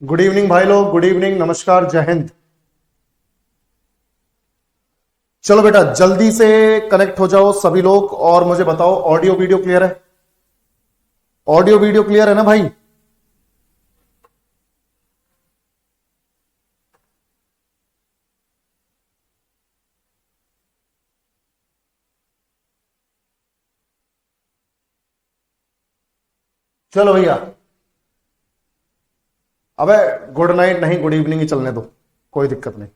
Good evening भाई लोग, good evening, नमस्कार, जय हिंद। चलो बेटा जल्दी से कनेक्ट हो जाओ सभी लोग और मुझे बताओ ऑडियो वीडियो क्लियर है? ऑडियो वीडियो क्लियर है ना भाई? चलो भैया, अबे गुड नाइट नहीं, गुड इवनिंग ही चलने दो, कोई दिक्कत नहीं।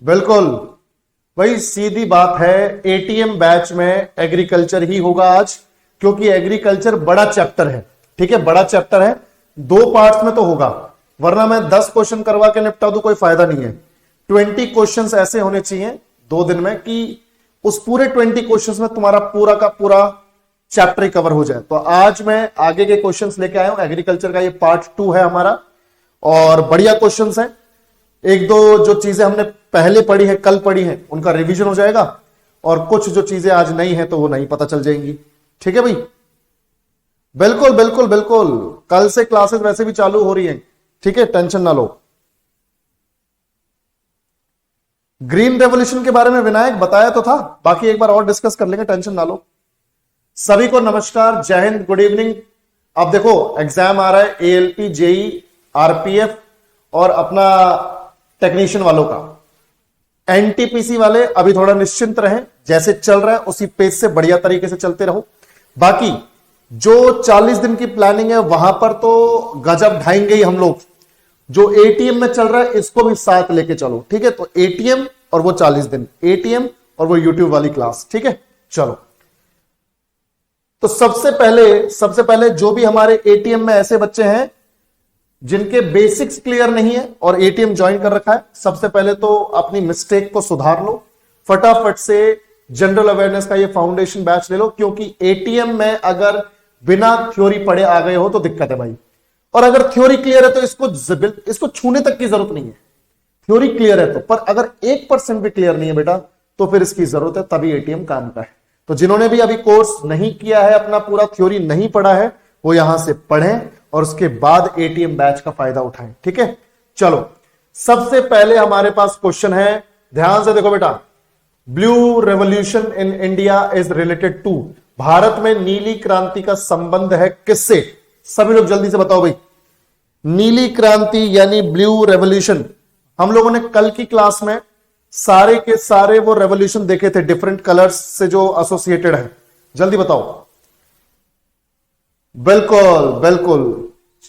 बिल्कुल भाई, सीधी बात है, एटीएम बैच में एग्रीकल्चर ही होगा आज, क्योंकि एग्रीकल्चर बड़ा चैप्टर है। ठीक है, बड़ा चैप्टर है, 2 पार्ट्स में तो होगा, वरना मैं 10 क्वेश्चन करवा के निपटा दूं, कोई फायदा नहीं है। 20 क्वेश्चंस ऐसे होने चाहिए 2 दिन में कि उस पूरे 20 क्वेश्चंस में तुम्हारा पूरा का पूरा चैप्टर ही कवर हो जाए। तो आज मैं आगे के क्वेश्चंस लेके आया हूं, एग्रीकल्चर का ये पार्ट 2 है हमारा, और बढ़िया क्वेश्चंस हैं। एक दो जो चीजें हमने पहले पढ़ी है, कल पढ़ी है, उनका रिवीजन हो जाएगा, और कुछ जो चीजें आज नहीं है तो वो नहीं पता चल जाएंगी। ठीक है भाई, बिल्कुल बिल्कुल बिल्कुल, कल से क्लासेस वैसे भी चालू हो रही हैं। ठीक है, टेंशन ना लो। ग्रीन रेवोल्यूशन के बारे में विनायक बताया तो था, बाकी एक बार और डिस्कस कर लेंगे, टेंशन ना लो। सभी को नमस्कार, जय हिंद, गुड इवनिंग। अब देखो एग्जाम आ रहा है एएलपी, जेई, आरपीएफ और अपना टेक्नीशियन वालों का। एनटीपीसी वाले अभी थोड़ा निश्चिंत रहें, जैसे चल रहा है उसी पेज से बढ़िया तरीके से चलते रहो। बाकी जो 40 दिन की प्लानिंग है वहां पर तो गजब ढाएंगे ही हम लोग। जो एटीएम में चल रहा है इसको भी साथ लेके चलो। ठीक है, तो एटीएम और वो 40 दिन, एटीएम और वो यूट्यूब वाली क्लास। ठीक है, चलो। तो सबसे पहले जो भी हमारे एटीएम में ऐसे बच्चे हैं जिनके बेसिक्स क्लियर नहीं है और एटीएम ज्वाइन कर रखा है, सबसे पहले तो अपनी मिस्टेक को सुधार लो, फटाफट से जनरल अवेयरनेस का ये फाउंडेशन बैच ले लो, क्योंकि एटीएम में अगर बिना थ्योरी पढ़े आ गए हो तो दिक्कत है भाई। और अगर थ्योरी क्लियर है तो इसको छूने तक की जरूरत नहीं है, थ्योरी क्लियर है तो। पर अगर 1% भी क्लियर नहीं है बेटा तो फिर इसकी जरूरत है, तभी एटीएम काम का है। तो जिन्होंने भी अभी कोर्स नहीं किया है, अपना पूरा थ्योरी नहीं पढ़ा है, वो यहां से पढ़ें और उसके बाद एटीएम बैच का फायदा उठाएं। ठीक है, चलो। सबसे पहले हमारे पास क्वेश्चन है, ध्यान से देखो बेटा। Blue revolution in India is related to, Bharat में नीली क्रांति का संबंध है किससे? सभी लोग जल्दी से बताओ भाई। नीली क्रांति यानी ब्लू रेवोल्यूशन, हम लोगों ने कल की क्लास में सारे के सारे वो रेवोल्यूशन देखे थे, डिफरेंट कलर्स से जो एसोसिएटेड है। जल्दी बताओ। बिल्कुल बिल्कुल,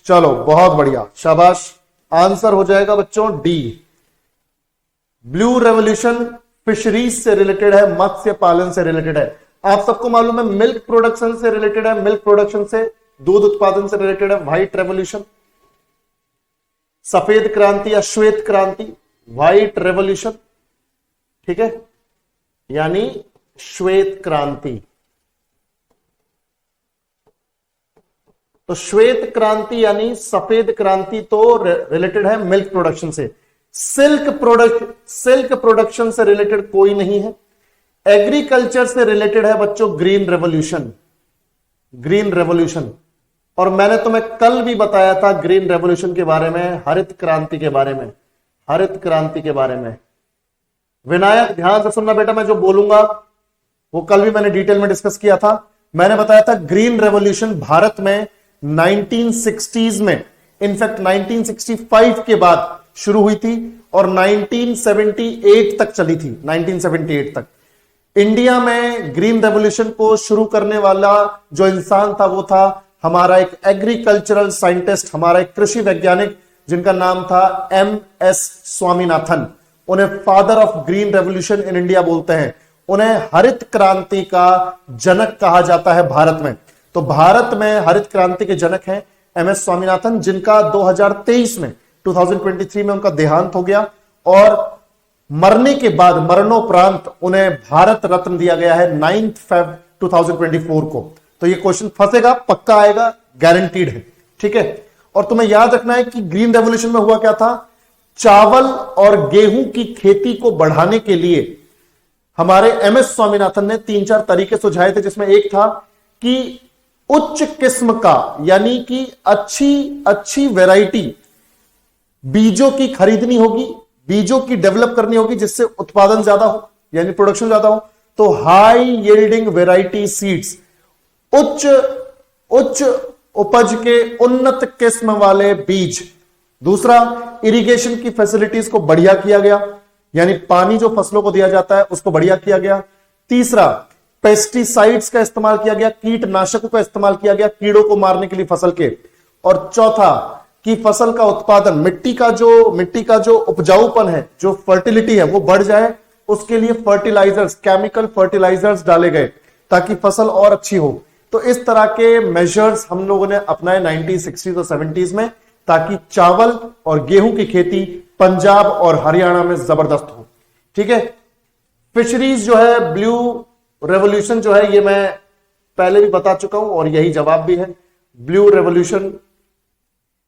चलो बहुत बढ़िया, शाबाश। आंसर हो जाएगा बच्चों डी। ब्लू रेवोल्यूशन फिशरीज से रिलेटेड है, मत्स्य पालन से रिलेटेड है। आप सबको मालूम है मिल्क प्रोडक्शन से रिलेटेड है, मिल्क प्रोडक्शन से, दूध उत्पादन से रिलेटेड है। व्हाइट रेवोल्यूशन, सफेद क्रांति या श्वेत क्रांति, व्हाइट रेवोल्यूशन। ठीक है, यानी श्वेत क्रांति। तो श्वेत क्रांति यानी सफेद क्रांति तो रिलेटेड है मिल्क प्रोडक्शन से। सिल्क प्रोडक्शन से रिलेटेड कोई नहीं है। एग्रीकल्चर से रिलेटेड है बच्चों ग्रीन रेवोल्यूशन, ग्रीन रेवोल्यूशन। और मैंने तुम्हें कल भी बताया था ग्रीन रेवोल्यूशन के बारे में, हरित क्रांति के बारे में, हरित क्रांति के बारे में। विनायक ध्यान से सुनना बेटा, मैं जो बोलूंगा वो कल भी मैंने डिटेल में डिस्कस किया था। मैंने बताया था ग्रीन रेवोल्यूशन भारत में 1960s में, इनफैक्ट 1965 के बाद शुरू हुई थी और 1978 तक चली थी, 1978 तक। इंडिया में ग्रीन रेवोल्यूशन को शुरू करने वाला जो इंसान था वो था हमारा एक एग्रीकल्चरल साइंटिस्ट, हमारा एक कृषि वैज्ञानिक जिनका नाम था MS स्वामीनाथन। उन्हें father of green revolution in India बोलते हैं। उन्हें हरित क्रांति का जनक कहा जाता है भारत में। तो भारत में हरित क्रांति के जनक हैं MS स्वामीनाथन, जिनका 2023 में 2023 में उनका देहांत हो गया और मरने के बाद, मरणोपरांत उन्हें भारत रत्न दिया गया है 9 Feb 2024 को। तो ये क्वेश्चन फंसेगा, पक्का आएगा, गारंटीड है। ठीक है, और तुम्हें याद रखना है कि ग्रीन रेवोल्यूशन में हुआ क्या था। चावल और गेहूं की खेती को बढ़ाने के लिए हमारे MS स्वामीनाथन ने 3-4 तरीके सुझाए थे, जिसमें एक था कि उच्च किस्म का यानी कि अच्छी अच्छी वैरायटी बीजों की खरीदनी होगी, बीजों की डेवलप करनी होगी जिससे उत्पादन ज्यादा हो यानी प्रोडक्शन ज्यादा हो। तो हाई यील्डिंग वैरायटी सीड्स, उच्च उच्च उपज के उन्नत किस्म वाले बीज। दूसरा, इरिगेशन की फैसिलिटीज को बढ़िया किया गया, यानी पानी जो फसलों को दिया जाता है उसको बढ़िया किया गया। तीसरा, पेस्टिसाइड्स का इस्तेमाल किया गया, कीटनाशकों का इस्तेमाल किया गया कीड़ों को मारने के लिए फसल के। और चौथा, कि फसल का उत्पादन, मिट्टी का जो उपजाऊपन है, जो फर्टिलिटी है वो बढ़ जाए, उसके लिए फर्टिलाइजर्स, केमिकल फर्टिलाइजर्स डाले गए ताकि फसल और अच्छी हो। तो इस तरह के मेजर्स हम लोगों ने अपनाए 1960s और 70s में, ताकि चावल और गेहूं की खेती पंजाब और हरियाणा में जबरदस्त हो। ठीक है। फिशरीज जो है, ब्लू रेवोल्यूशन जो है, ये मैं पहले भी बता चुका हूं और यही जवाब भी है। ब्लू रेवोल्यूशन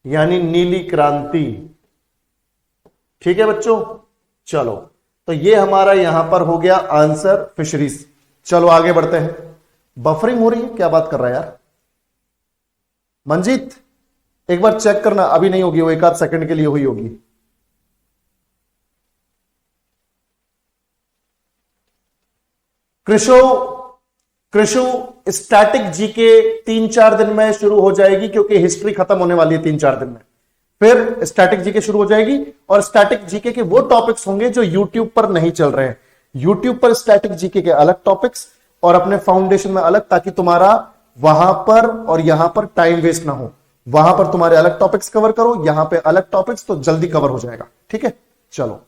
यानी नीली क्रांति। ठीक है बच्चों, चलो तो ये हमारा यहां पर हो गया आंसर फिशरीज। चलो आगे बढ़ते हैं। बफरिंग हो रही है, क्या बात कर रहा है यार मंजीत, एक बार चेक करना, अभी नहीं होगी वो, एक आध सेकंड के लिए हुई होगी। कृषु स्टैटिक जीके 3-4 दिन में शुरू हो जाएगी, क्योंकि हिस्ट्री खत्म होने वाली है 3-4 दिन में। फिर स्टैटिक जीके शुरू हो जाएगी, और स्टैटिक जीके के वो टॉपिक्स होंगे जो यूट्यूब पर नहीं चल रहे हैं। यूट्यूब पर स्टैटिक जीके के अलग टॉपिक्स और अपने फाउंडेशन में अलग, ताकि तुम्हारा वहां पर और यहां पर टाइम वेस्ट ना हो। वहां पर तुम्हारे अलग टॉपिक्स कवर करो, यहां पे अलग टॉपिक्स, तो जल्दी कवर हो जाएगा। ठीक है, चलो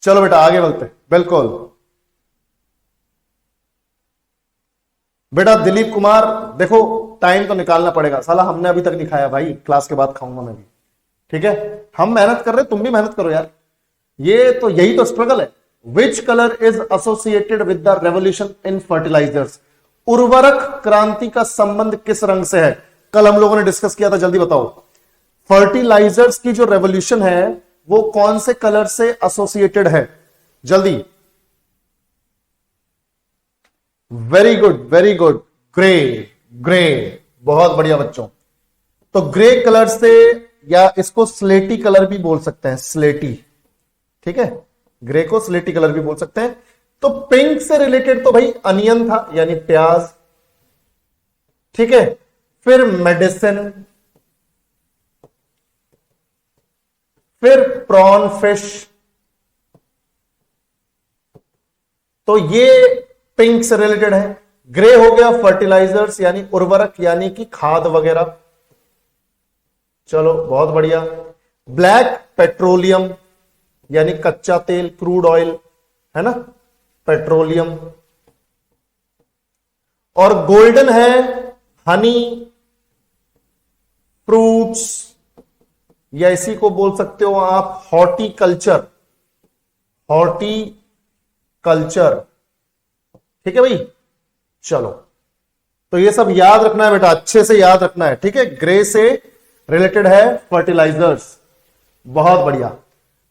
चलो बेटा आगे बढ़ते। बिल्कुल बेटा दिलीप कुमार, देखो टाइम तो निकालना पड़ेगा, साला हमने अभी तक नहीं खाया भाई, क्लास के बाद खाऊंगा मैं भी। ठीक है, हम मेहनत कर रहे, तुम भी मेहनत करो यार, ये तो यही तो स्ट्रगल है। Which colour is associated with the revolution in fertilizers? उर्वरक क्रांति का संबंध किस रंग से है? कल हम लोगों ने डिस्कस किया था, जल्दी बताओ। फर्टिलाइजर्स की जो रेवोल्यूशन है वो कौन से कलर से एसोसिएटेड है? जल्दी। Very good very good, grey. Grey, बहुत बढ़िया बच्चों। तो ग्रे कलर से, या इसको स्लेटी कलर भी बोल सकते हैं, स्लेटी। ठीक है, ग्रे को स्लेटी कलर भी बोल सकते हैं। तो पिंक से रिलेटेड तो भाई अनियन था, यानी प्याज। ठीक है, फिर मेडिसिन, फिर प्रॉन फिश। तो ये पिंक से रिलेटेड है। ग्रे हो गया फर्टिलाइजर्स यानी उर्वरक, यानी कि खाद वगैरह। चलो बहुत बढ़िया। ब्लैक पेट्रोलियम यानी कच्चा तेल, क्रूड ऑयल, है ना, पेट्रोलियम। और गोल्डन है हनी, फ्रूट्स, या इसी को बोल सकते हो आप हॉर्टिकल्चर। हॉर्टिकल्चर, ठीक है भाई। चलो तो ये सब याद रखना है बेटा, अच्छे से याद रखना है। ठीक है, ग्रे से रिलेटेड है फर्टिलाइजर्स, बहुत बढ़िया।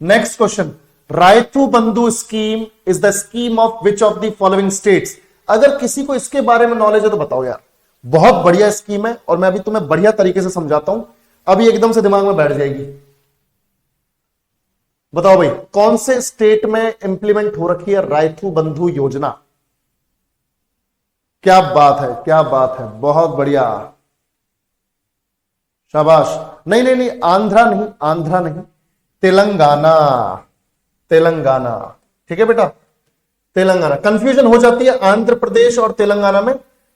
नेक्स्ट क्वेश्चन, रायथू बंधु scheme is the scheme of which of the following states? अगर किसी को इसके बारे में नॉलेज है तो बताओ यार, बहुत बढ़िया स्कीम है और मैं अभी तुम्हें बढ़िया तरीके से समझाता हूं, अभी एकदम से दिमाग में बैठ जाएगी। बताओ भाई, कौन से स्टेट में इंप्लीमेंट हो रखी है रायथू बंधु योजना? क्या बात है, क्या बात है, बहुत बढ़िया, शाबाश। नहीं नहीं नहीं, आंध्रा नहीं, आंध्रा नहीं, तेलंगाना। तेलंगाना, ठीक है बेटा, तेलंगाना। कंफ्यूजन हो जाती है आंध्र प्रदेश और तेलंगाना में,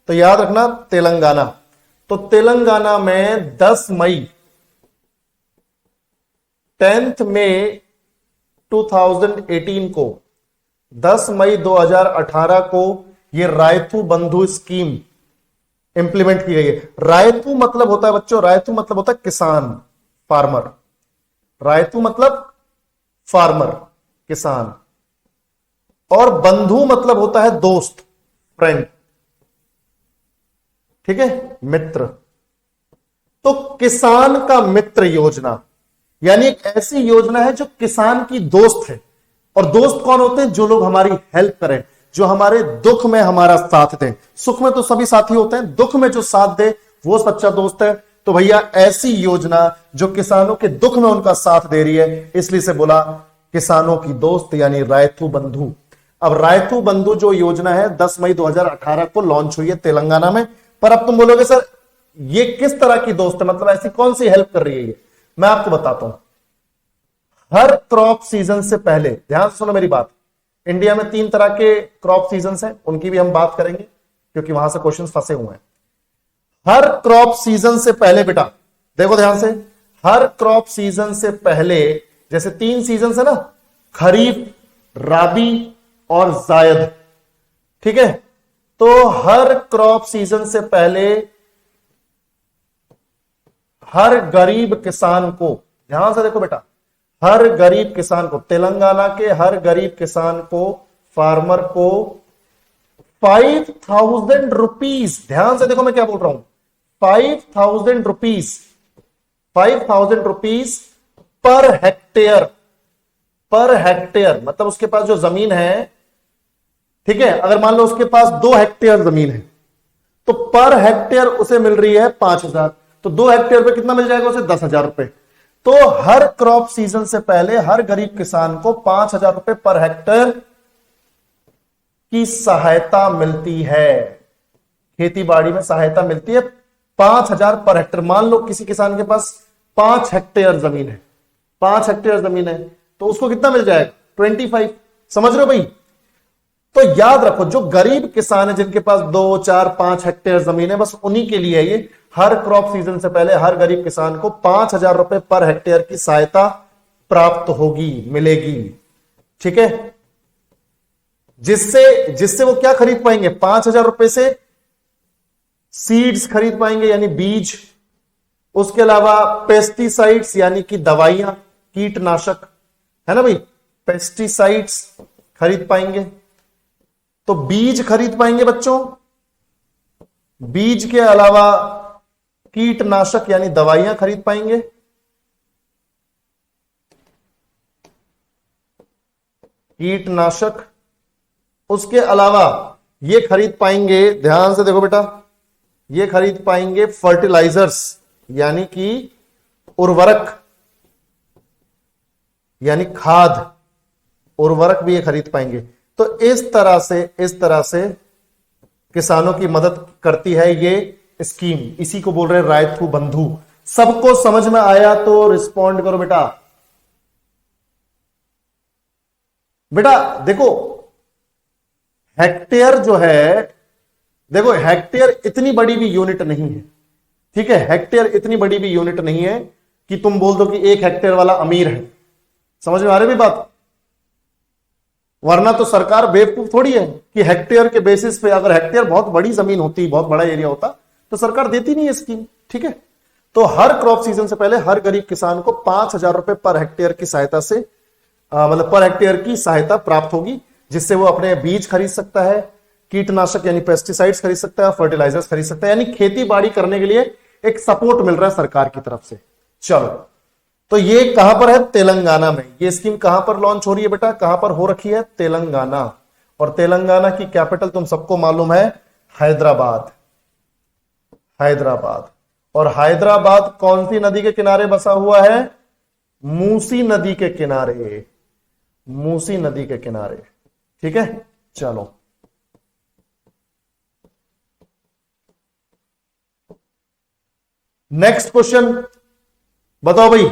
तो याद रखना तेलंगाना। तो तेलंगाना में 10 मई 10 मई 2018 को, 10 मई 2018 को ये रायथू बंधु स्कीम इंप्लीमेंट की गई है। रायथू मतलब होता है बच्चों, रायथू मतलब होता है किसान, फार्मर। रायथू मतलब फार्मर, किसान। और बंधु मतलब होता है दोस्त, फ्रेंड। ठीक है, मित्र। तो किसान का मित्र योजना यानी एक ऐसी योजना है जो किसान की दोस्त है। और दोस्त कौन होते हैं? जो लोग हमारी हेल्प करें, जो हमारे दुख में हमारा साथ दे। सुख में तो सभी साथी होते हैं, दुख में जो साथ दे वो सच्चा दोस्त है। तो भैया ऐसी योजना जो किसानों के दुख में उनका साथ दे रही है, इसलिए से बोला किसानों की दोस्त यानी रायथू बंधु। अब रायथू बंधु जो योजना है 10 मई 2018 को लॉन्च हुई है तेलंगाना में। पर अब तुम बोलोगे सर ये किस तरह की दोस्त है, मतलब ऐसी कौन सी हेल्प कर रही है ये? मैं आपको बताता हूं। हर क्रॉप सीजन से पहले, ध्यान से सुनो मेरी बात, इंडिया में 3 तरह के क्रॉप सीजन हैं, उनकी भी हम बात करेंगे क्योंकि वहां से क्वेश्चन फंसे हुए हैं। हर क्रॉप सीजन से पहले बेटा देखो ध्यान से, हर क्रॉप सीजन से पहले, जैसे 3 सीजन है ना, खरीफ, राबी और जायद, ठीक है? तो हर क्रॉप सीजन से पहले हर गरीब किसान को, ध्यान से देखो बेटा, हर गरीब किसान को, तेलंगाना के हर गरीब किसान को, फार्मर को 5,000 रुपीज, ध्यान से देखो मैं क्या बोल रहा हूं, 5,000 rupees, 5,000 rupees per hectare, per hectare मतलब उसके पास जो जमीन है, ठीक है, अगर मान लो उसके पास 2 हेक्टेयर जमीन है तो पर हेक्टेयर उसे मिल रही है 5,000, तो 2 हेक्टेयर पे कितना मिल जाएगा उसे? 10,000 रुपए। तो हर क्रॉप सीजन से पहले हर गरीब किसान को 5,000 रुपए पर हेक्टेयर की सहायता मिलती है, खेती बाड़ी में सहायता मिलती है 5,000 पर हेक्टेयर। मान लो किसी किसान के पास 5 हेक्टेयर जमीन है, 5 हेक्टेयर जमीन है तो उसको कितना मिल जाएगा? 25। समझ रहे हो भाई? तो याद रखो जो गरीब किसान है जिनके पास 2, 4, 5 हेक्टेयर जमीन है, बस उन्हीं के लिए ये हर क्रॉप सीजन से पहले हर गरीब किसान को 5,000 रुपए पर हेक्टेयर की सहायता प्राप्त होगी, मिलेगी, ठीक है? जिससे वो क्या खरीद पाएंगे? 5,000 रुपए से सीड्स खरीद पाएंगे यानी बीज, उसके अलावा पेस्टिसाइड्स यानी कि दवाइयां, कीटनाशक, है ना भाई, पेस्टिसाइड्स खरीद पाएंगे, तो बीज खरीद पाएंगे बच्चों, बीज के अलावा कीटनाशक यानी दवाइयां खरीद पाएंगे, कीटनाशक, उसके अलावा ये खरीद पाएंगे, ध्यान से देखो बेटा, ये खरीद पाएंगे फर्टिलाइजर्स यानी कि उर्वरक, यानी खाद, उर्वरक भी ये खरीद पाएंगे। तो इस तरह से किसानों की मदद करती है ये स्कीम, इसी को बोल रहे हैं रायथू बंधु। सबको समझ में आया तो रिस्पॉन्ड करो बेटा। बेटा देखो हेक्टेयर जो है, देखो हेक्टेयर इतनी बड़ी भी यूनिट नहीं है, ठीक है? हेक्टेयर इतनी बड़ी भी यूनिट नहीं है कि तुम बोल दो कि 1 हेक्टेयर वाला अमीर है। समझ में आ रही भी बात? वरना तो सरकार बेवकूफ थोड़ी है कि हेक्टेयर के बेसिस पे, अगर हेक्टेयर बहुत बड़ी जमीन होती, बहुत बड़ा एरिया होता तो सरकार देती नहीं है स्कीम, ठीक है? तो हर क्रॉप सीजन से पहले हर गरीब किसान को 5,000 रुपए पर हेक्टेयर की सहायता से, मतलब पर हेक्टेयर की सहायता प्राप्त होगी, जिससे वो अपने बीज खरीद सकता है, कीटनाशक यानी पेस्टिसाइड्स खरीद सकता है, फर्टिलाइजर्स खरीद सकता है, यानी खेती बाड़ी करने के लिए एक सपोर्ट मिल रहा है सरकार की तरफ से। चलो, तो ये कहां पर है? तेलंगाना में। ये स्कीम कहां पर लॉन्च हो रही है बेटा? कहां पर हो रखी है? तेलंगाना। और तेलंगाना की कैपिटल तुम सबको मालूम है, हैदराबाद। हैदराबाद। और हैदराबाद कौन सी नदी के किनारे बसा हुआ है? मूसी नदी के किनारे, मूसी नदी के किनारे, ठीक है? चलो, नेक्स्ट क्वेश्चन बताओ भाई।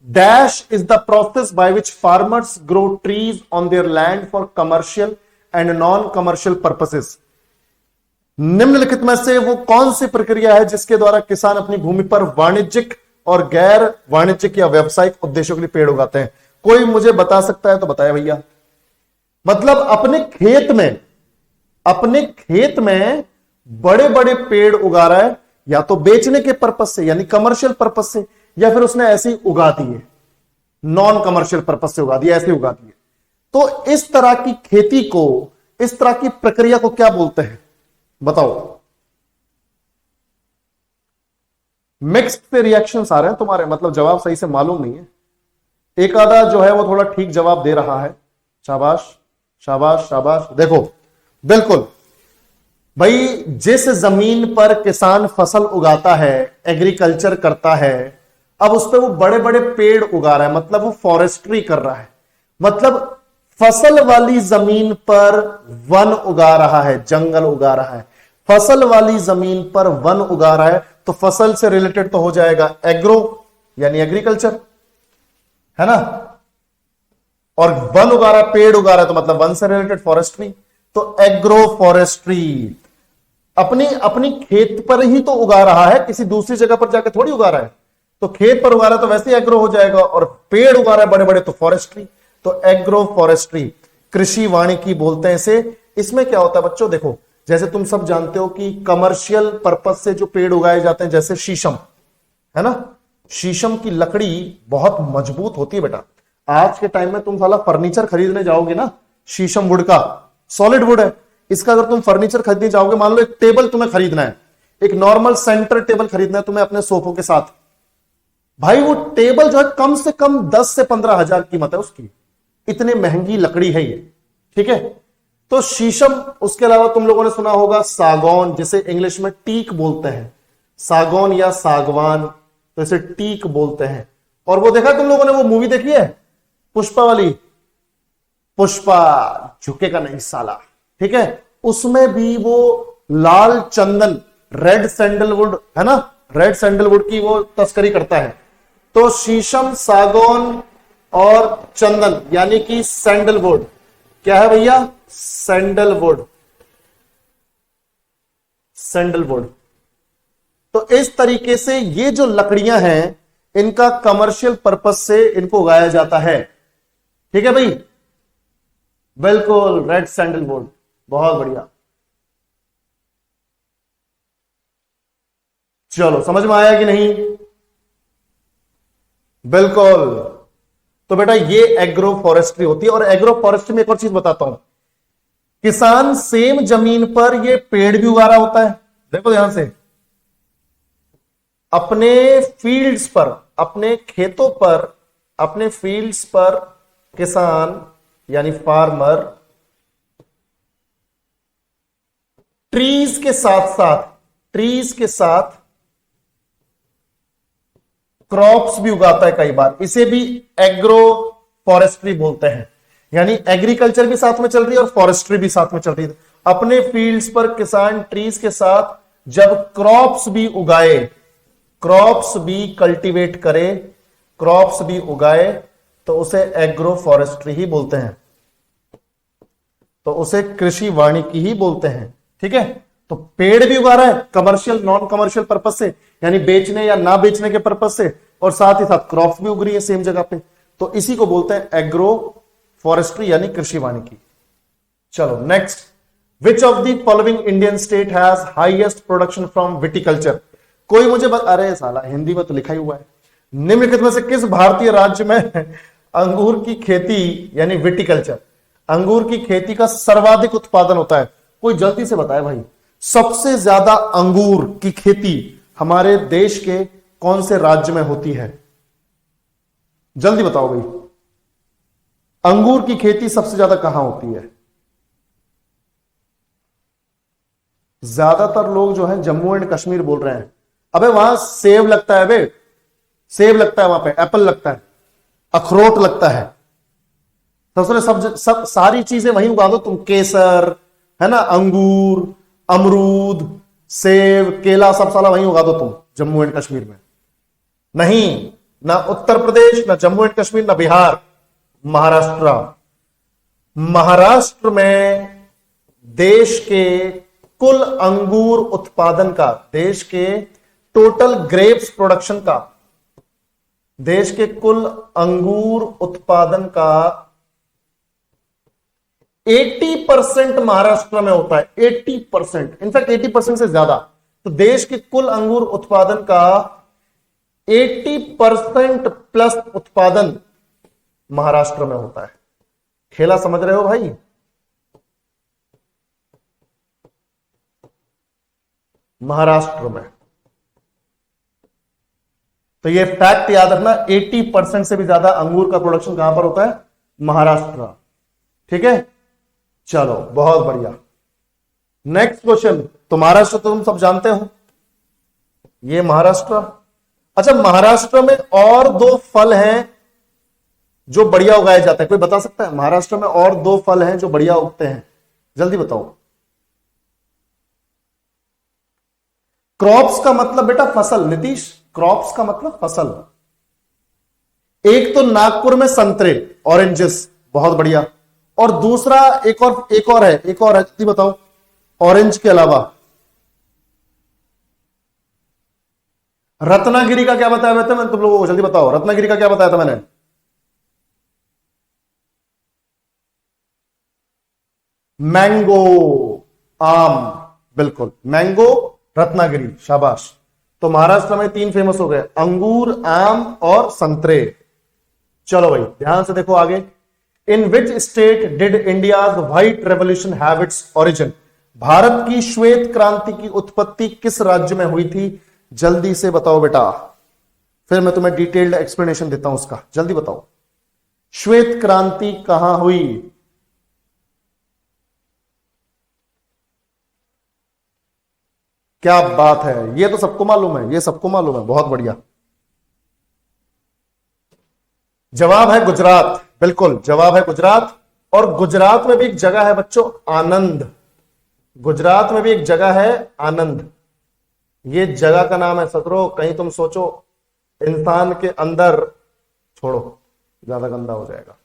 Dash is the process by which farmers grow trees on their land for commercial and non commercial purposes. निम्नलिखित में से वो कौन सी प्रक्रिया है जिसके द्वारा किसान अपनी भूमि पर वाणिज्यिक और गैर वाणिज्यिक या व्यावसायिक उद्देश्यों के लिए पेड़ उगाते हैं? कोई मुझे बता सकता है तो बताया भैया। मतलब अपने खेत में बड़े बड़े पेड़ उगा रहा है, या तो बेचने के पर्पज से यानी कमर्शियल पर्पज से, या फिर उसने ऐसे ही उगा दिए, नॉन कमर्शियल पर्पज से उगा दिए, ऐसे उगा दिए। तो इस तरह की खेती को, इस तरह की प्रक्रिया को क्या बोलते हैं बताओ? मिक्स्ड से रिएक्शंस आ रहे हैं तुम्हारे, मतलब जवाब सही से मालूम नहीं है। एक आधा जो है वो थोड़ा ठीक जवाब दे रहा है, शाबाश शाबाश शाबाश। देखो बिल्कुल भाई, जिस जमीन पर किसान फसल उगाता है, एग्रीकल्चर करता है, अब उस पर वो बड़े बड़े पेड़ उगा रहा है, मतलब वो फॉरेस्ट्री कर रहा है, मतलब फसल वाली जमीन पर वन उगा रहा है, जंगल उगा रहा है। फसल वाली जमीन पर वन उगा रहा है तो फसल से रिलेटेड तो हो जाएगा एग्रो, यानी एग्रीकल्चर, है ना। और वन उगा रहा है, पेड़ उगा रहा है, तो मतलब वन से रिलेटेड फॉरेस्ट्री, तो एग्रो फॉरेस्ट्री। अपनी अपनी खेत पर ही तो उगा रहा है, किसी दूसरी जगह पर जाकर थोड़ी उगा रहा है। तो खेत पर उगा रहा है तो वैसे ही एग्रो हो जाएगा, और पेड़ उगा रहा है बड़े बड़े तो फॉरेस्ट्री, तो एग्रो फॉरेस्ट्री, कृषि वानिकी बोलते हैं इसे। इसमें क्या होता है बच्चों, देखो जैसे तुम सब जानते हो कि कमर्शियल पर्पज से जो पेड़ उगाए जाते हैं, जैसे शीशम, है ना, शीशम की लकड़ी बहुत मजबूत होती है बेटा। आज के टाइम में तुम साला फर्नीचर खरीदने जाओगे ना, शीशम वुड का, सॉलिड वुड है, इसका अगर तुम फर्नीचर खरीदने जाओगे, मान लो एक टेबल तुम्हें खरीदना है, एक नॉर्मल सेंटर टेबल खरीदना है तुम्हें अपने सोफों के साथ, भाई वो टेबल जो है कम से कम 10 से 15 हजार कीमत है उसकी, इतनी महंगी लकड़ी है ये, ठीक है। तो शीशम, उसके अलावा तुम लोगों ने सुना होगा सागौन, जिसे इंग्लिश में टीक बोलते हैं, सागौन या सागवान, तो इसे टीक बोलते हैं। और वो देखा तुम लोगों ने, वो मूवी देखी है पुष्पा वाली, पुष्पा झुकेगा नहीं साला, ठीक है, उसमें भी वो लाल चंदन, रेड सैंडलवुड, है ना, रेड सैंडलवुड की वो तस्करी करता है। तो शीशम, सागौन और चंदन यानी कि सैंडलवुड, क्या है भैया, सैंडलवुड, सैंडलवुड। तो इस तरीके से ये जो लकड़ियां हैं, इनका कमर्शियल पर्पस से इनको उगाया जाता है, ठीक है भाई, बिल्कुल रेड सैंडलवुड, बहुत बढ़िया। चलो समझ में आया कि नहीं, बिल्कुल। तो बेटा ये एग्रो फॉरेस्ट्री होती है। और एग्रो फॉरेस्ट्री में एक और चीज बताता हूं, किसान सेम जमीन पर ये पेड़ भी उगा रहा होता है, देखो ध्यान से, अपने फील्ड्स पर, अपने खेतों पर, अपने फील्ड्स पर किसान यानी फार्मर ट्रीज के साथ साथ, ट्रीज के साथ क्रॉप्स भी उगाता है कई बार, इसे भी एग्रो फॉरेस्ट्री बोलते हैं। यानी एग्रीकल्चर भी साथ में चल रही है और फॉरेस्ट्री भी साथ में चल रही है। अपने फील्ड्स पर किसान ट्रीज के साथ जब क्रॉप्स भी उगाए, क्रॉप्स भी कल्टीवेट करे, क्रॉप्स भी उगाए, तो उसे एग्रो फॉरेस्ट्री ही बोलते हैं, तो उसे कृषि वानिकी ही बोलते हैं, ठीक है। तो पेड़ भी उगा रहा है कमर्शियल, नॉन कमर्शियल पर्पस से, यानी बेचने या ना बेचने के पर्पस से, और साथ ही साथ क्रॉप्स भी उग रही है सेम जगह पे, तो इसी को बोलते हैं एग्रो फॉरेस्ट्री यानी कृषि वानिकी। चलो next, which of the following Indian state has highest production from viticulture. कोई मुझे अरे साला हिंदी में तो लिखा ही हुआ है, निम्नलिखित में से किस भारतीय राज्य में अंगूर की खेती यानी विटिकल्चर, अंगूर की खेती का सर्वाधिक उत्पादन होता है। कोई जल्दी से बताए भाई, सबसे ज्यादा अंगूर की खेती हमारे देश के कौन से राज्य में होती है, जल्दी बताओ भाई, अंगूर की खेती सबसे ज्यादा कहां होती है। ज्यादातर लोग जो है जम्मू एंड कश्मीर बोल रहे हैं। अबे वहां सेब लगता है, बे सेब लगता है, वहां पे एप्पल लगता है, अखरोट लगता है, सब सारी चीजें वहीं उगा दो तुम, केसर, है ना, अंगूर, अमरूद, सेब, केला, सब साला वहीं उगा दो तुम जम्मू एंड कश्मीर में। नहीं, ना उत्तर प्रदेश, ना जम्मू एंड कश्मीर, ना बिहार, महाराष्ट्र। महाराष्ट्र में देश के कुल अंगूर उत्पादन का, देश के टोटल ग्रेप्स प्रोडक्शन का, देश के कुल अंगूर उत्पादन का 80% महाराष्ट्र में होता है, 80%, इनफैक्ट 80% से ज्यादा। तो देश के कुल अंगूर उत्पादन का 80% प्लस उत्पादन महाराष्ट्र में होता है। खेला समझ रहे हो भाई, महाराष्ट्र में। तो ये फैक्ट याद रखना, 80% से भी ज्यादा अंगूर का प्रोडक्शन कहां पर होता है, महाराष्ट्र, ठीक है। चलो बहुत बढ़िया। नेक्स्ट क्वेश्चन, तो महाराष्ट्र तो तुम सब जानते हो, ये महाराष्ट्र। अच्छा, महाराष्ट्र में और दो फल हैं जो बढ़िया उगाए जाते हैं, कोई बता सकता है? महाराष्ट्र में और दो फल हैं जो बढ़िया उगते हैं, जल्दी बताओ। क्रॉप्स का मतलब बेटा फसल, नीतीश, क्रॉप्स का मतलब फसल। एक तो नागपुर में संतरे, ऑरेंजेस, बहुत बढ़िया। और दूसरा एक और है, जल्दी बताओ, ऑरेंज के अलावा। रत्नागिरी का क्या बताया था मैंने तुम लोगों को, जल्दी बताओ, रत्नागिरी का क्या बताया था मैंने? मैंगो, आम, बिल्कुल मैंगो, रत्नागिरी, शाबाश। तो महाराष्ट्र में तीन फेमस हो गए, अंगूर, आम और संतरे। चलो भाई ध्यान से देखो आगे। In which state did India's white revolution have its origin? Bharat की श्वेत क्रांति की उत्पत्ति किस राज्य में हुई थी? जल्दी से बताओ बेटा, फिर मैं तुम्हें डिटेल्ड एक्सप्लेनेशन देता हूं उसका, जल्दी बताओ। श्वेत क्रांति कहां हुई? क्या बात है, ये तो सबको मालूम है, ये सबको मालूम है, बहुत बढ़िया। जवाब है गुजरात, बिल्कुल जवाब है गुजरात। और गुजरात में भी एक जगह है बच्चों, आनंद। गुजरात में भी एक जगह है आनंद, ये जगह का नाम है सतरो, कहीं तुम सोचो इंसान के अंदर, छोड़ो ज्यादा गंदा हो जाएगा,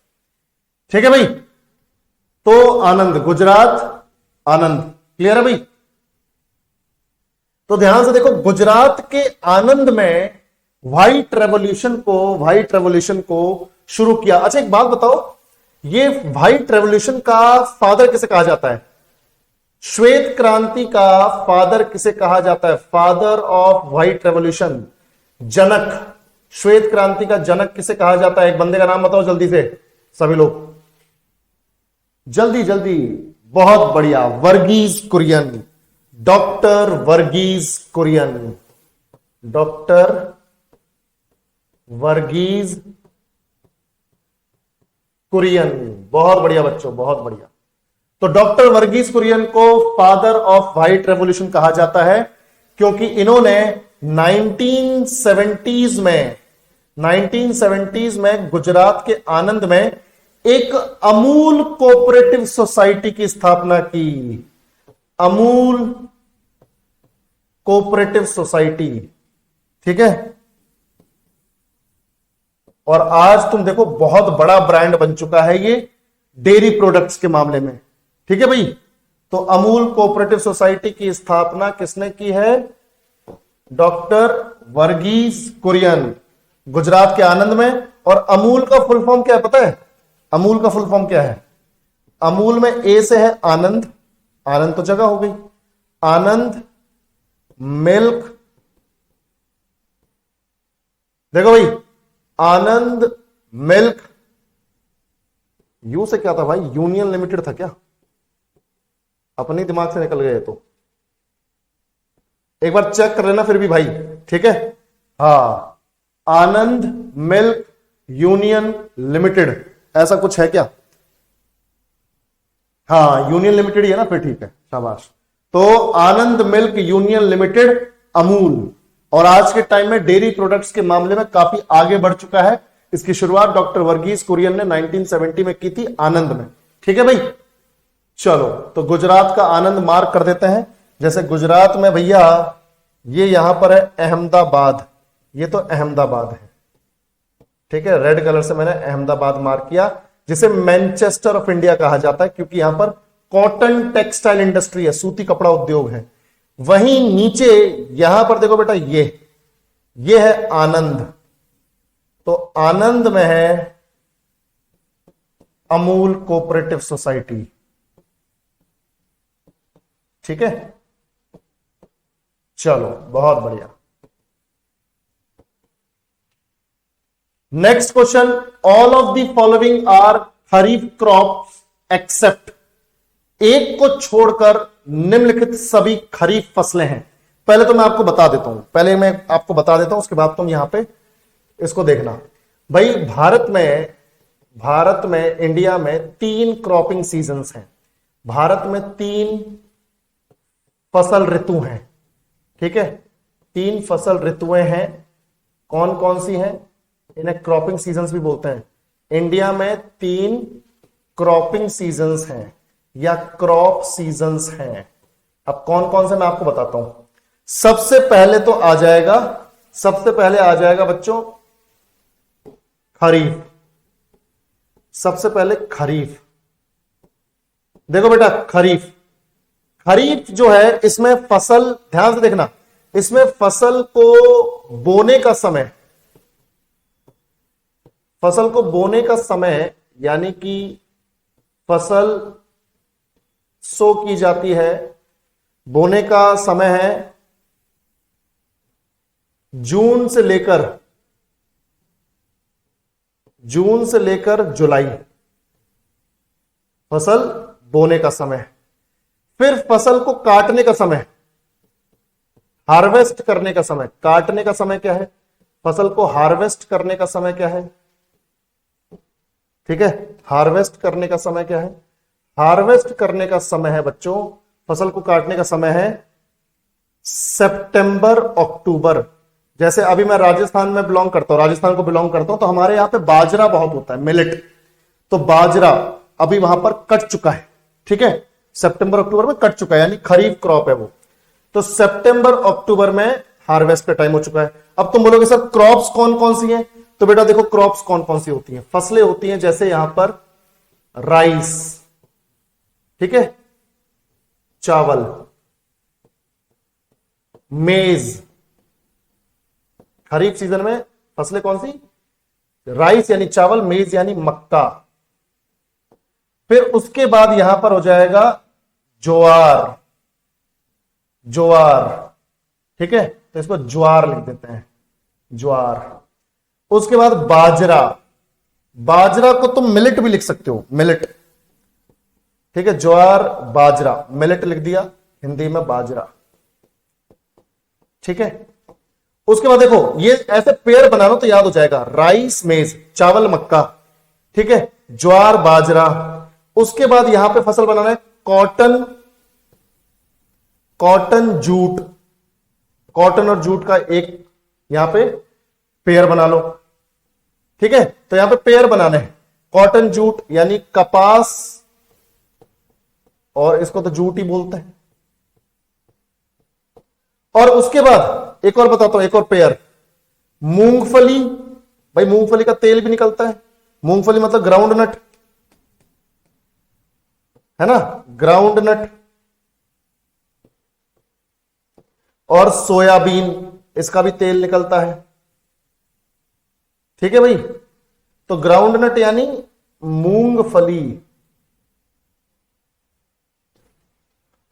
ठीक है भाई। तो आनंद, गुजरात, आनंद, क्लियर है भाई? तो ध्यान से देखो, गुजरात के आनंद में व्हाइट रेवोल्यूशन को शुरू किया। अच्छा एक बात बताओ, ये व्हाइट रेवोल्यूशन का फादर किसे कहा जाता है? श्वेत क्रांति का फादर किसे कहा जाता है? फादर ऑफ व्हाइट रेवोल्यूशन, जनक, श्वेत क्रांति का जनक किसे कहा जाता है? एक बंदे का नाम बताओ जल्दी से सभी लोग, जल्दी जल्दी। बहुत बढ़िया, वर्गीज कुरियन, डॉक्टर वर्गीज कुरियन, डॉक्टर वर्गीज कुरियन, बहुत बढ़िया बच्चों, बहुत बढ़िया। तो डॉक्टर वर्गीज कुरियन को फादर ऑफ व्हाइट रेवोल्यूशन कहा जाता है क्योंकि इन्होंने 1970s में गुजरात के आनंद में एक अमूल कोऑपरेटिव सोसाइटी की स्थापना की। अमूल कोऑपरेटिव सोसाइटी, ठीक है। और आज तुम देखो बहुत बड़ा ब्रांड बन चुका है ये डेयरी प्रोडक्ट्स के मामले में, ठीक है भाई। तो अमूल कोऑपरेटिव सोसाइटी की स्थापना किसने की है? डॉक्टर वर्गीज कुरियन, गुजरात के आनंद में। और अमूल का फुल फॉर्म क्या है पता है? अमूल का फुल फॉर्म क्या है? अमूल में ए से है आनंद, आनंद तो जगह हो गई, आनंद मिल्क, देखो भाई, आनंद मिल्क। यू से क्या था भाई? यूनियन लिमिटेड था क्या? अपने दिमाग से निकल गए तो एक बार चेक कर लेना फिर भी भाई, ठीक है। हाँ, आनंद मिल्क यूनियन लिमिटेड, ऐसा कुछ है क्या? हाँ, यूनियन लिमिटेड ही है ना, फिर ठीक है, शाबाश। तो आनंद मिल्क यूनियन लिमिटेड, अमूल। और आज के टाइम में डेयरी प्रोडक्ट्स के मामले में काफी आगे बढ़ चुका है। इसकी शुरुआत डॉक्टर वर्गीज कुरियन ने 1970 में की थी, आनंद में, ठीक है भाई। चलो, तो गुजरात का आनंद मार्क कर देते हैं। जैसे गुजरात में भैया ये यहां पर है अहमदाबाद, ये तो अहमदाबाद है, ठीक है। रेड कलर से मैंने अहमदाबाद मार्क किया, जिसे मैनचेस्टर ऑफ इंडिया कहा जाता है क्योंकि यहां पर कॉटन टेक्सटाइल इंडस्ट्री है, सूती कपड़ा उद्योग है। वहीं नीचे यहां पर देखो बेटा, ये है आनंद, तो आनंद में है अमूल कोऑपरेटिव सोसाइटी, ठीक है। चलो, बहुत बढ़िया। Next question, all of the following are kharif crops except, एक को छोड़कर निम्नलिखित सभी खरीफ फसलें हैं। पहले तो मैं आपको बता देता हूं, उसके बाद तुम यहां पे इसको देखना भाई। भारत में इंडिया में 3 क्रॉपिंग सीजन्स हैं। भारत में 3 फसल ऋतु हैं, ठीक है। 3 फसल ऋतुएं हैं, कौन कौन सी हैं? इन्हें क्रॉपिंग सीजन्स भी बोलते हैं। इंडिया में 3 क्रॉपिंग सीजन्स हैं या क्रॉप सीजन्स हैं। अब कौन कौन से मैं आपको बताता हूं। सबसे पहले आ जाएगा बच्चों खरीफ। सबसे पहले खरीफ। देखो बेटा, खरीफ जो है, इसमें फसल, ध्यान से देखना, इसमें फसल को बोने का समय यानी कि फसल सो की जाती है, बोने का समय है जून से लेकर जुलाई, फसल बोने का समय। फिर फसल को काटने का समय, हार्वेस्ट करने का समय। काटने का समय क्या है? फसल को हार्वेस्ट करने का समय क्या है? ठीक है, हार्वेस्ट करने का समय क्या है? हार्वेस्ट करने का समय है बच्चों, फसल को काटने का समय है सितंबर अक्टूबर। जैसे अभी मैं राजस्थान को बिलोंग करता हूं, तो हमारे यहां पे बाजरा बहुत होता है, मिलेट। तो बाजरा अभी वहां पर कट चुका है, ठीक है, सितंबर अक्टूबर में कट चुका है, यानी खरीफ क्रॉप है वो। तो सितंबर अक्टूबर में हार्वेस्ट का टाइम हो चुका है। अब तुम बोलोगे सर क्रॉप्स कौन कौन सी हैं? तो बेटा देखो, क्रॉप्स कौन कौन सी होती हैं, फसलें होती हैं, जैसे यहां पर राइस, ठीक है, चावल, मेज। खरीफ सीजन में फसलें कौन सी? राइस यानी चावल, मेज यानी मक्का। फिर उसके बाद यहां पर हो जाएगा ज्वार, ठीक है, तो इसको ज्वार लिख देते हैं, ज्वार। उसके बाद बाजरा को तुम मिलेट भी लिख सकते हो, मिलेट, ठीक है, ज्वार बाजरा, मिलेट लिख दिया, हिंदी में बाजरा, ठीक है। उसके बाद देखो, ये ऐसे पेयर बना लो तो याद हो जाएगा, राइस मेज, चावल मक्का, ठीक है, ज्वार बाजरा। उसके बाद यहां पे फसल बनाना है कॉटन जूट, कॉटन और जूट का एक यहां पे पेयर बना लो, ठीक है। तो यहां पे पेयर बनाने हैं, कॉटन जूट यानी कपास, और इसको तो जूट ही बोलते हैं। और उसके बाद एक और बताता हूं, एक और पेयर, मूंगफली। भाई मूंगफली का तेल भी निकलता है, मूंगफली मतलब ग्राउंड नट, है ना, ग्राउंड नट। और सोयाबीन, इसका भी तेल निकलता है, ठीक है भाई। तो ग्राउंड नट यानी मूंगफली,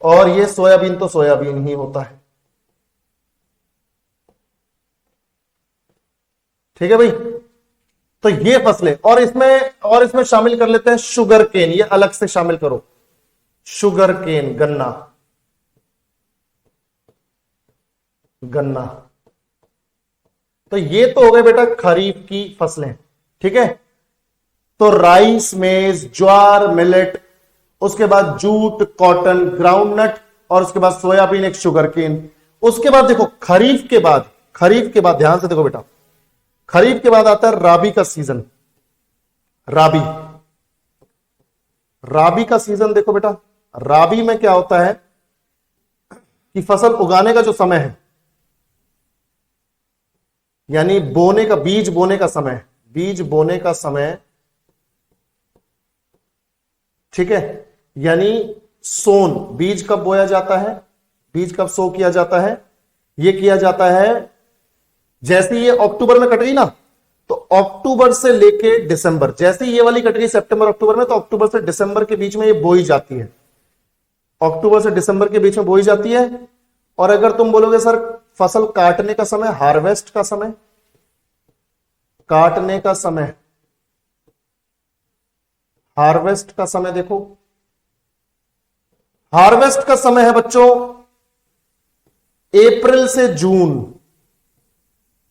और ये सोयाबीन तो सोयाबीन ही होता है, ठीक है भाई। तो ये फसलें, और इसमें शामिल कर लेते हैं शुगर केन, ये अलग से शामिल करो, शुगर केन, गन्ना। तो ये तो हो गए बेटा खरीफ की फसलें, ठीक है। तो राइस, मेज, ज्वार, मिलेट, उसके बाद जूट, कॉटन, ग्राउंडनट, और उसके बाद सोयाबीन, एक शुगर केन। उसके बाद देखो खरीफ के बाद ध्यान से देखो बेटा, खरीफ के बाद आता है राबी का सीजन। राबी का सीजन देखो बेटा, राबी में क्या होता है कि फसल उगाने का जो समय है, यानी बीज बोने का समय, ठीक है, यानी सोन, बीज कब बोया जाता है, बीज कब सो किया जाता है, यह किया जाता है जैसे ये अक्टूबर में कट गई ना, तो अक्टूबर से लेके दिसंबर, जैसे ये वाली कट गई सितंबर अक्टूबर में, तो अक्टूबर से दिसंबर के बीच में ये बोई जाती है, अक्टूबर से दिसंबर के बीच में बोई जाती है। और अगर तुम बोलोगे सर फसल काटने का समय, हार्वेस्ट का समय, काटने का समय, हार्वेस्ट का समय देखो, हार्वेस्ट का समय है बच्चों अप्रैल से जून,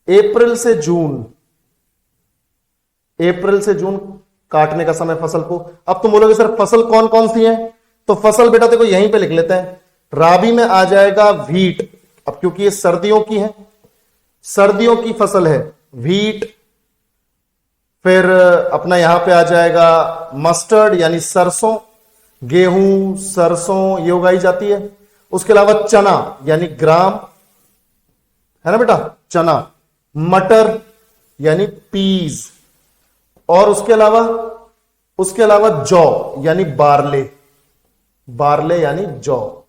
अप्रैल से जून काटने का समय फसल को। अब तुम बोलोगे सर फसल कौन कौन सी है, तो फसल बेटा देखो यहीं पे लिख लेते हैं। राबी में आ जाएगा व्हीट। अब क्योंकि ये सर्दियों की है, सर्दियों की फसल है व्हीट। फिर अपना यहां पे आ जाएगा मस्टर्ड यानी सरसों, गेहूं सरसों ये उगाई जाती है। उसके अलावा चना यानी ग्राम, है ना बेटा, चना। मटर यानी पीज। और उसके अलावा जौ यानी बारले, बारले यानी जौ,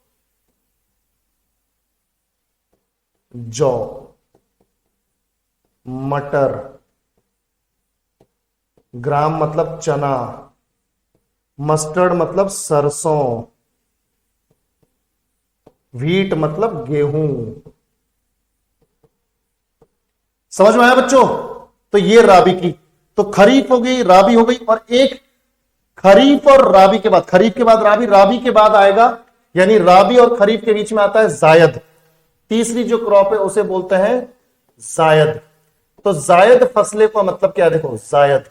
जौ। मटर, ग्राम मतलब चना, मस्टर्ड मतलब सरसों, व्हीट मतलब गेहूं। समझ में आया बच्चों? तो ये राबी की, तो खरीफ हो गई, राबी हो गई, और एक खरीफ और राबी के बाद, खरीफ के बाद राबी, राबी के बाद आएगा, यानी राबी और खरीफ के बीच में आता है जायद। तीसरी जो क्रॉप है उसे बोलते हैं जायद। तो जायद फसलें का मतलब क्या है? देखो जायद,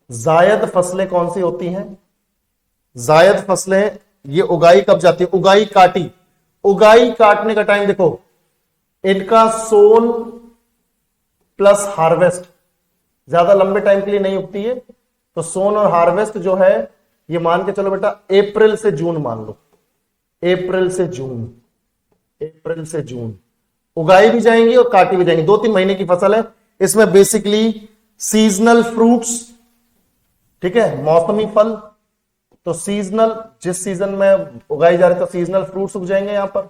जायद फसलें कौन सी होती हैं? जायद फसलें ये उगाई कब जाती है? उगाई काटी, उगाई काटने का टाइम देखो, इनका सोन प्लस हार्वेस्ट ज्यादा लंबे टाइम के लिए नहीं उगती है। तो सोन और हार्वेस्ट जो है ये मान के चलो बेटा अप्रैल से जून मान लो, अप्रैल से जून, अप्रैल से जून उगाई भी जाएंगी और काटी भी जाएंगी। 2-3 महीने की फसल है। इसमें बेसिकली सीजनल फ्रूट्स, ठीक है, मौसमी फल। तो सीजनल, जिस सीजन में उगाई जा रही है तो सीजनल फ्रूट्स उग जाएंगे, यहां पर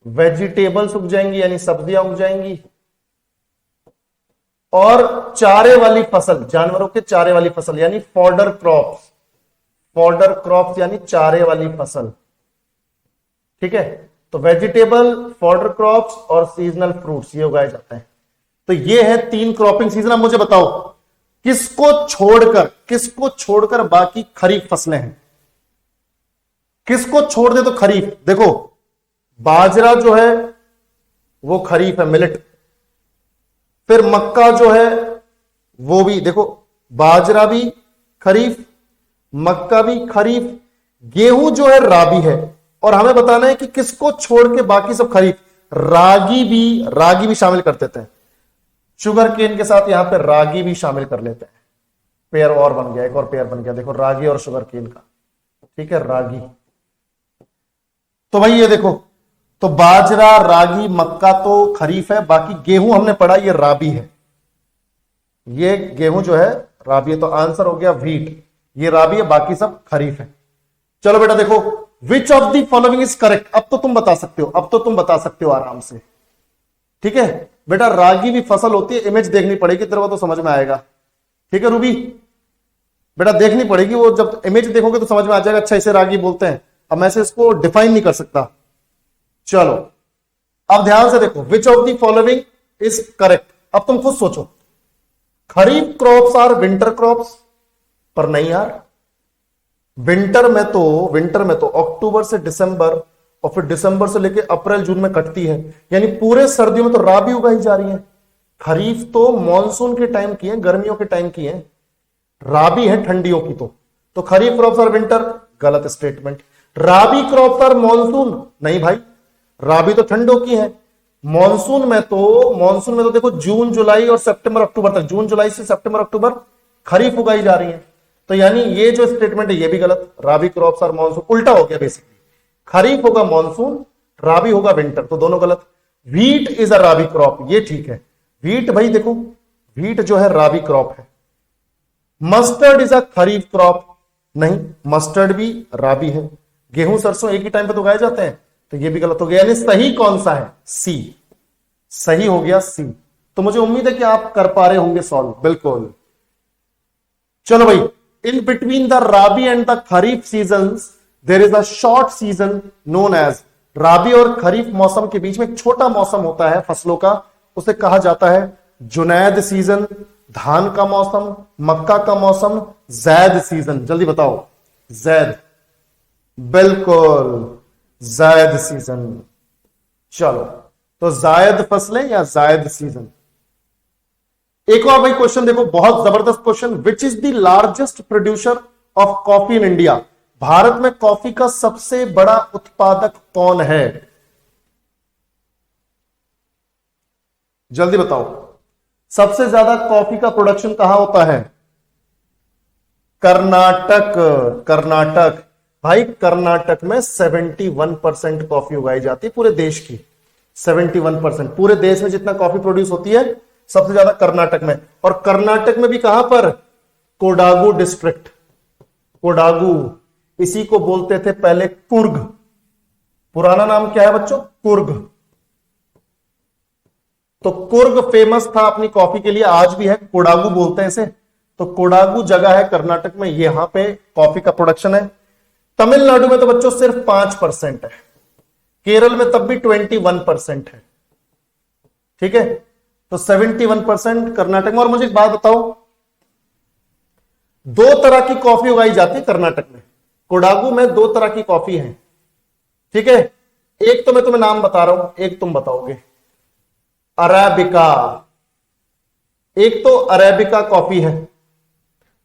वेजिटेबल्स उग जाएंगी यानी सब्जियां उग जाएंगी। और चारे वाली फसल, जानवरों के चारे वाली फसल यानी फॉडर क्रॉप्स, फॉडर क्रॉप्स यानी चारे वाली फसल, ठीक है। तो वेजिटेबल, फॉडर क्रॉप्स और सीजनल फ्रूट्स ये उगाए जाते हैं। तो ये है 3 क्रॉपिंग सीजन। अब मुझे बताओ किसको छोड़कर बाकी खरीफ फसलें हैं? किसको छोड़ दे तो खरीफ? देखो बाजरा जो है वो खरीफ है, मिलेट। फिर मक्का जो है वो भी देखो, बाजरा भी खरीफ, मक्का भी खरीफ, गेहूं जो है राबी है। और हमें बताना है कि किसको छोड़ के बाकी सब खरीफ। रागी भी शामिल कर देते हैं, शुगर केन के साथ यहां पे रागी भी शामिल कर लेते हैं। पेयर और बन गया, एक और पेयर बन गया, देखो रागी और शुगर केन का, ठीक है, रागी। तो भाई ये देखो, तो बाजरा, रागी, मक्का तो खरीफ है, बाकी गेहूं हमने पढ़ा ये राबी है, ये गेहूं जो है राबी है। तो आंसर हो गया व्हीट, ये राबी है, बाकी सब खरीफ है। चलो बेटा देखो, which of the following is correct. अब तो तुम बता सकते हो, आराम से, ठीक है बेटा। रागी भी फसल होती है, इमेज देखनी पड़ेगी तेरे को तो समझ में आएगा, ठीक है रूबी बेटा, देखनी पड़ेगी, वो जब इमेज देखोगे तो समझ में आ जाएगा, अच्छा इसे रागी बोलते हैं। अब मैं से इसको डिफाइन नहीं कर सकता। चलो अब ध्यान से देखो, which of the following is correct. अब तुम खुद सोचो, खरीफ क्रॉप्स आर विंटर क्रॉप्स, पर नहीं यार, विंटर में तो अक्टूबर से दिसंबर और फिर दिसंबर से लेकर अप्रैल जून में कटती है, यानी पूरे सर्दियों में तो राबी उगाई जा रही है। खरीफ तो मॉनसून के टाइम की है, गर्मियों के टाइम की है, राबी है ठंडियों की। तो खरीफ क्रॉप्स आर विंटर, गलत statement. Rabi crops are monsoon, नहीं भाई, राबी तो ठंडों की है। मॉनसून में तो देखो जून जुलाई और सितंबर अक्टूबर तक, जून जुलाई से सितंबर अक्टूबर खरीफ उगाई जा रही है। तो यानी ये जो स्टेटमेंट है ये भी गलत, राबी क्रॉप्स आर मॉनसून, उल्टा हो गया बेसिकली। खरीफ होगा मॉनसून, राबी होगा विंटर, तो दोनों गलत। Wheat is a rabi crop, ये ठीक है। व्हीट भाई देखो, व्हीट जो है राबी क्रॉप है। Mustard is a kharif crop, नहीं, मस्टर्ड भी राबी है। गेहूं सरसों एक ही टाइम पे तो उगाए जाते हैं, तो ये भी गलत हो गया। यानी सही कौन सा है? सी, सही हो गया सी। तो मुझे उम्मीद है कि आप कर पा रहे होंगे सॉल्व, बिल्कुल। चलो भाई, in between the rabi and the kharif seasons there is a short season known as. Rabi और खरीफ मौसम के बीच में एक छोटा मौसम होता है फसलों का, उसे कहा जाता है जुनैद सीजन। धान का मौसम, मक्का का मौसम, जैद सीजन। जल्दी बताओ, जैद, बिल्कुल जायद सीजन। चलो, तो जायद फसलें या जायद सीजन। एक और भाई क्वेश्चन देखो, बहुत जबरदस्त question. Which is the largest producer of coffee in India. Bharat में कॉफी का सबसे बड़ा उत्पादक कौन है? जल्दी बताओ, सबसे ज्यादा कॉफी का प्रोडक्शन कहां होता है? कर्नाटक। कर्नाटक भाई, कर्नाटक में 71% कॉफी उगाई जाती है पूरे देश की। 71% पूरे देश में जितना कॉफी प्रोड्यूस होती है सबसे ज्यादा कर्नाटक में। और कर्नाटक में भी कहां पर? कोडागु डिस्ट्रिक्ट। कोडागु, इसी को बोलते थे पहले कुर्ग। पुराना नाम क्या है बच्चों? कुर्ग। तो कुर्ग फेमस था अपनी कॉफी के लिए, आज भी है, कोडागु बोलते हैं इसे। तो कोडागु जगह है कर्नाटक में, यहां पे कॉफी का प्रोडक्शन है। तमिलनाडु में तो बच्चों सिर्फ 5% है, केरल में तब भी 21% है। ठीक है, तो 71% कर्नाटक में। और मुझे एक बात बताओ, दो तरह की कॉफी उगाई जाती है कर्नाटक में। कोडागु में दो तरह की कॉफी है, ठीक है। एक तो मैं तुम्हें नाम बता रहा हूं, एक तुम बताओगे, अरेबिका। एक तो अरेबिका कॉफी है,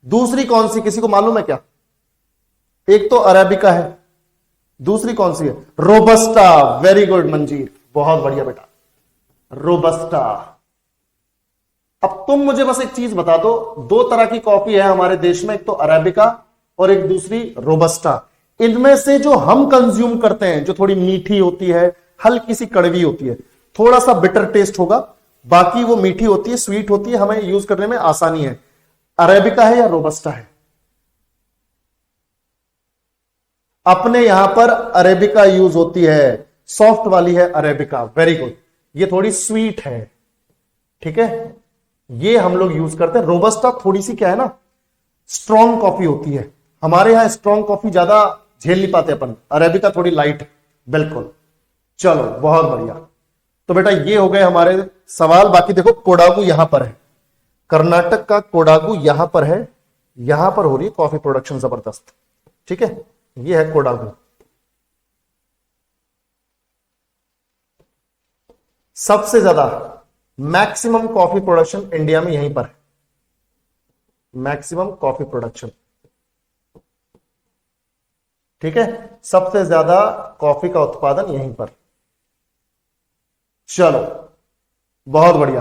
दूसरी कौन सी किसी को मालूम है क्या? एक तो अरेबिका है, दूसरी कौन सी है? रोबस्टा। वेरी गुड मंजीर, बहुत बढ़िया बेटा, रोबस्टा। अब तुम मुझे बस एक चीज बता दो, दो तरह की कॉफी है हमारे देश में, एक तो अरेबिका और एक दूसरी रोबस्टा। इनमें से जो हम कंज्यूम करते हैं, जो थोड़ी मीठी होती है, हल्की सी कड़वी होती है, थोड़ा सा बिटर टेस्ट होगा, बाकी वो मीठी होती है, स्वीट होती है, हमें यूज करने में आसानी है, अरेबिका है या रोबस्टा है? अपने यहां पर अरेबिका यूज होती है, सॉफ्ट वाली है अरेबिका। वेरी गुड, ये थोड़ी स्वीट है, ठीक है, ये हम लोग यूज करते हैं। रोबस्टा थोड़ी सी क्या है ना, स्ट्रॉन्ग कॉफी होती है, हमारे यहां स्ट्रॉन्ग कॉफी ज्यादा झेल नहीं पाते अपन, अरेबिका थोड़ी लाइट। बिल्कुल, चलो बहुत बढ़िया। तो बेटा ये हो गए हमारे सवाल। बाकी देखो, कोडागु यहां पर है, कर्नाटक का कोडागु यहां पर है, यहां पर हो रही है कॉफी प्रोडक्शन जबरदस्त, ठीक है, ये है कोडागु। सबसे ज्यादा मैक्सिमम कॉफी प्रोडक्शन इंडिया में यहीं पर है, मैक्सिमम कॉफी प्रोडक्शन, ठीक है, सबसे ज्यादा कॉफी का उत्पादन यहीं पर। चलो बहुत बढ़िया।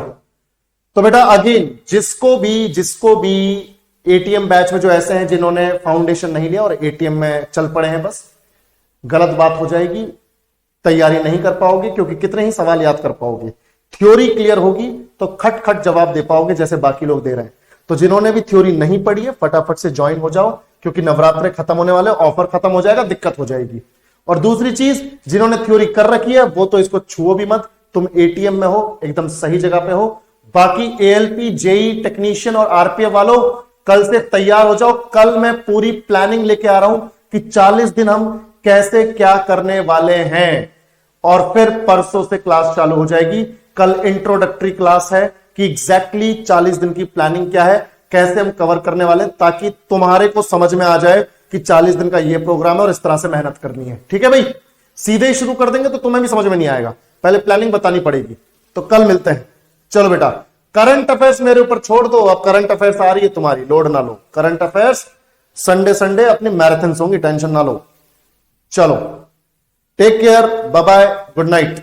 तो बेटा अगेन, जिसको भी एटीएम बैच में जो ऐसे हैं जिन्होंने फाउंडेशन नहीं लिया और एटीएम में चल पड़े हैं, बस गलत बात हो जाएगी, तैयारी नहीं कर पाओगे, क्योंकि कितने ही सवाल याद कर पाओगे। थ्योरी क्लियर होगी तो खट खट जवाब दे पाओगे जैसे बाकी लोग दे रहे हैं। तो जिन्होंने भी थ्योरी नहीं पढ़ी है फटाफट से ज्वाइन हो जाओ, क्योंकि नवरात्रे खत्म होने वाले, ऑफर खत्म हो जाएगा, दिक्कत हो जाएगी। और दूसरी चीज, जिन्होंने थ्योरी कर रखी है वो तो इसको छुओ भी मत, तुम एटीएम में हो, एकदम सही जगह पे हो। बाकी एएलपी, जेई टेक्नीशियन और आरपीएफ वालों, कल से तैयार हो जाओ। कल मैं पूरी प्लानिंग लेके आ रहा हूं कि 40 दिन हम कैसे क्या करने वाले हैं, और फिर परसों से क्लास चालू हो जाएगी। कल इंट्रोडक्टरी क्लास है कि एग्जैक्टली 40 दिन की प्लानिंग क्या है, कैसे हम कवर करने वाले हैं, ताकि तुम्हारे को समझ में आ जाए कि 40 दिन का ये प्रोग्राम है और इस तरह से मेहनत करनी है। ठीक है भाई, सीधे ही शुरू कर देंगे तो तुम्हें भी समझ में नहीं आएगा, पहले प्लानिंग बतानी पड़ेगी। तो कल मिलते हैं। चलो बेटा, करंट अफेयर्स मेरे ऊपर छोड़ दो, अब करंट अफेयर्स आ रही है तुम्हारी, लोड ना लो। करंट अफेयर्स संडे संडे अपनी मैराथन्स होंगी, टेंशन ना लो। चलो, take care, bye bye, good night.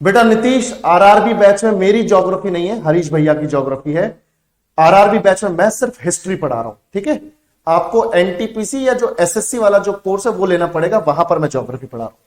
बेटा नीतीश, आरआरबी बैच में मेरी ज्योग्राफी नहीं है, हरीश भैया की ज्योग्राफी है। आरआरबी बैच में मैं सिर्फ हिस्ट्री पढ़ा रहा हूं, ठीक है। आपको एनटीपीसी या जो एसएससी वाला जो कोर्स है वो लेना पड़ेगा, वहां पर मैं ज्योग्राफी पढ़ा रहा हूं।